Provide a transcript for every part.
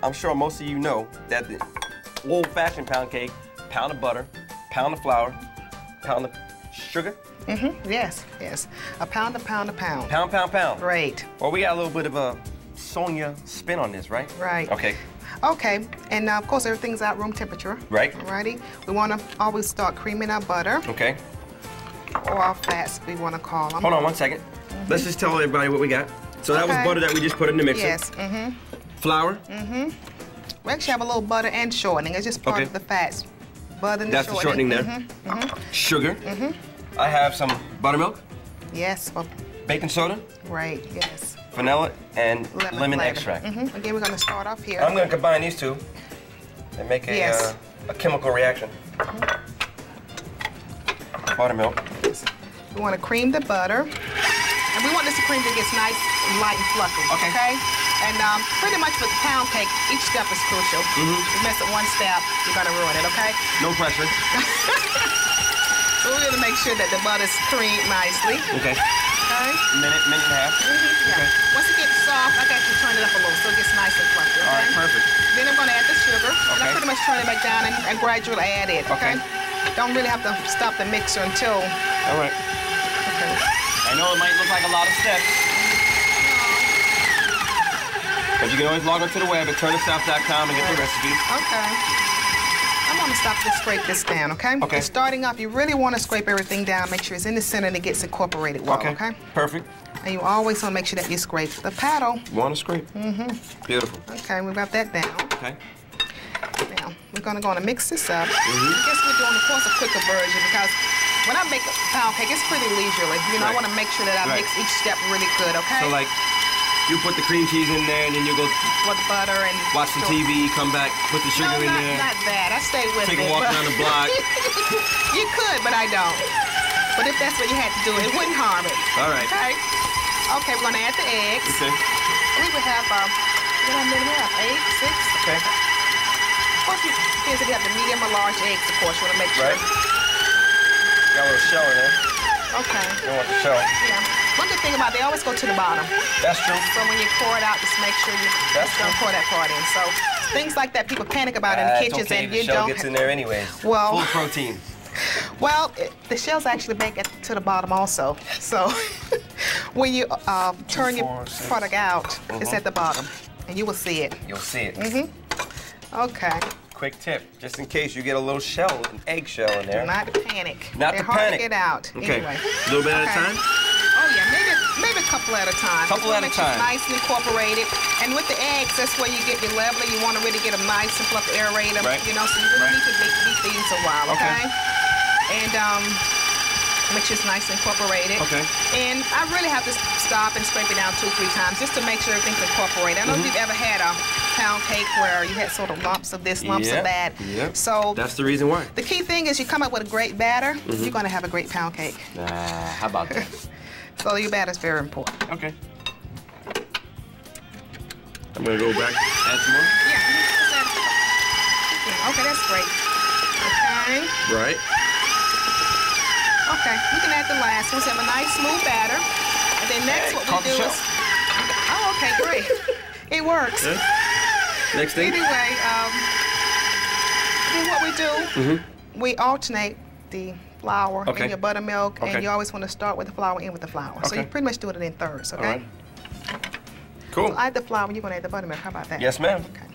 I'm sure most of you know that the old-fashioned pound cake, pound of butter, pound of flour, pound of sugar. Yes, yes. A pound, a pound, a pound. Pound, pound, pound. Great. Well, we got a little bit of a Sonya spin on this, right? Right. Okay. Okay, and now, of course, everything's at room temperature. Right. Alrighty. We want to always start creaming our butter. Okay. Or our fats, we want to call them. Hold on 1 second. Let's just tell everybody what we got. So that was butter that we just put in the mixer. Yes. Flour. We actually have a little butter and shortening. It's just part of the fats. Butter and That's the shortening there. Sugar. I have some buttermilk. Yes. Baking soda. Right, yes. Vanilla and lemon flavor. extract. Again, we're going to start off here. I'm going to combine these two and make a chemical reaction. Buttermilk. We want to cream the butter. And we want this cream to get nice, light, and fluffy. Okay? And pretty much with pound cake, each step is crucial. You miss it one step, you're going to ruin it, okay? No pressure. So we're going to make sure that the butter's creamed nicely. Okay. Okay? Minute and a half. Okay. Once it gets soft, I got to turn it up a little so it gets nice and fluffy. Okay? All right, perfect. Then I'm going to add the sugar. And I pretty much turn it back down and gradually add it. Okay? Don't really have to stop the mixer until. All right. Okay. I know it might look like a lot of steps. But you can always log onto the web at turnersouth.com and get the recipe. Okay. I'm going to stop to scrape this down, okay? Okay. Starting off, you really want to scrape everything down, make sure it's in the center and it gets incorporated well, okay? Perfect. And you always want to make sure that you scrape the paddle. Want to scrape? Beautiful. Okay, we got that down. Okay. Now, we're going to go and mix this up. I guess we're doing, of course, a quicker version because when I make a pound cake, it's pretty leisurely. You know, I want to make sure that I mix each step really good, okay? So, like, you put the cream cheese in there, and then you go with butter and watch some TV, come back, put the sugar in there. Not that. I stay with Take a walk around the block. You could, but I don't. But if that's what you had to do, it wouldn't harm it. All right. Okay. Okay, we're gonna add the eggs. Okay. We would have what many have? 8, 6. Okay. Of course, it depends if you have the medium or large eggs. Of course, you want to make sure. Right. Got a little shell in there. Okay. You want the shell. Yeah. One good thing about it, they always go to the bottom. That's true. So when you pour it out, just make sure you don't pour that part in. So things like that, people panic about in the kitchens, okay. and you the shell don't. Gets in there anyways. Well, full protein. Well, the shells actually make it to the bottom also. So when you turn your product out, it's at the bottom, and you will see it. You'll see it. Okay. Quick tip, just in case you get a little shell, an egg shell in there. Not to panic. Not They're to hard panic. to get out. Okay. Anyway. A little bit at a time? Oh yeah, maybe a couple at a time. Couple at a time. Nice and incorporated. And with the eggs, that's where you get your level. You want to really get them nice and fluffy, aerate them. Right. You know, so you really need to beat these a while, okay? And make sure it's nice and incorporated. Okay. And I really have to stop and scrape it down 2 or 3 times just to make sure everything's incorporated. I don't know if you've ever had a pound cake where you had sort of lumps of this, lumps of that. Yeah. So that's the reason why. The key thing is you come up with a great batter, you're going to have a great pound cake. How about that? So your batter is very important. Okay. I'm going to go back, add some more. Yeah. Okay, that's great. Okay. Right. Okay, we can add the last one. So have a nice smooth batter. And then next what we do is... Oh, okay, great. It works. Yeah. Next thing? Anyway, then what we do, we alternate the flour and your buttermilk, and you always want to start with the flour and end with the flour. So you pretty much do it in thirds, okay? All right. Cool. So add the flour, you're going to add the buttermilk. How about that? Yes, ma'am. Okay.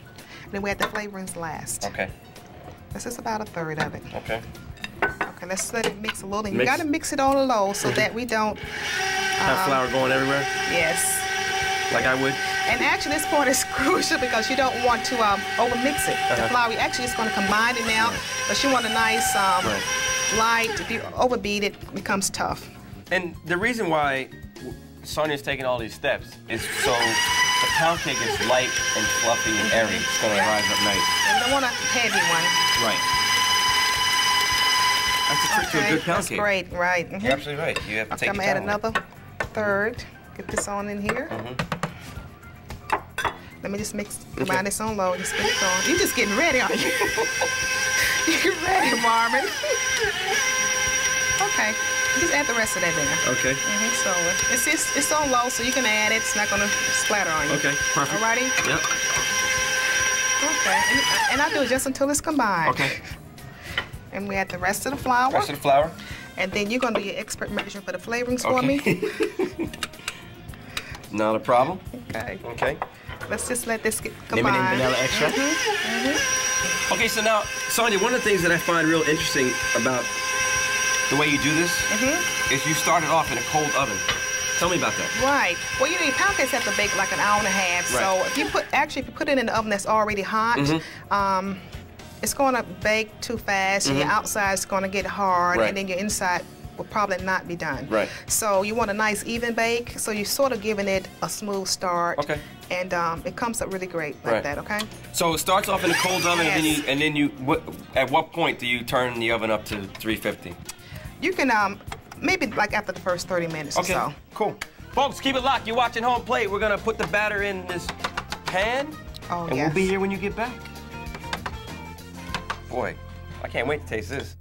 And then we add the flavorings last. Okay. This is about a third of it. Okay. Okay, let's let it mix a little. And you got to mix it on low so that we don't... have flour going everywhere? Yes. Like I would? And actually, this part is crucial because you don't want to over-mix it. The flour, you actually just going to combine it now, but you want a nice light. If you overbeat it, it becomes tough. And the reason why Sonya's taking all these steps is so the pound cake is light and fluffy and airy. It's going to rise up nice. And you don't want a heavy one. Right. That's the trick to a good pound cake. That's great, right. You're absolutely right. You have to take your time. I'm going to add another third. Get this on in here. Let me just combine this on low. Just get it going. You're just getting ready, aren't you? You're ready, Marvin. Okay. Just add the rest of that there. Okay. So it's on low, so you can add it. It's not going to splatter on you. Okay, perfect. Alrighty? Yep. Okay, and I do it just until it's combined. Okay. And we add the rest of the flour. Rest of the flour. And then you're gonna do your expert measure for the flavorings for me. Not a problem. Okay. Okay. Let's just let this get combined. Lemon and vanilla extract. Okay, so now, Sonya, one of the things that I find real interesting about the way you do this is you start it off in a cold oven. Tell me about that. Right. Well, you know, your pound cakes have to bake like an hour and a half. Right. So if you put it in the oven that's already hot, it's going to bake too fast. And your outside is going to get hard, and then your inside will probably not be done. Right. So you want a nice even bake. So you're sort of giving it a smooth start. Okay. And it comes up really great like that. Okay. So it starts off in a cold oven, Yes. and then you at what point do you turn the oven up to 350? You can maybe like after the first 30 minutes or so. Cool. Folks, keep it locked. You're watching Home Plate. We're gonna put the batter in this pan, and we'll be here when you get back. Boy, I can't wait to taste this.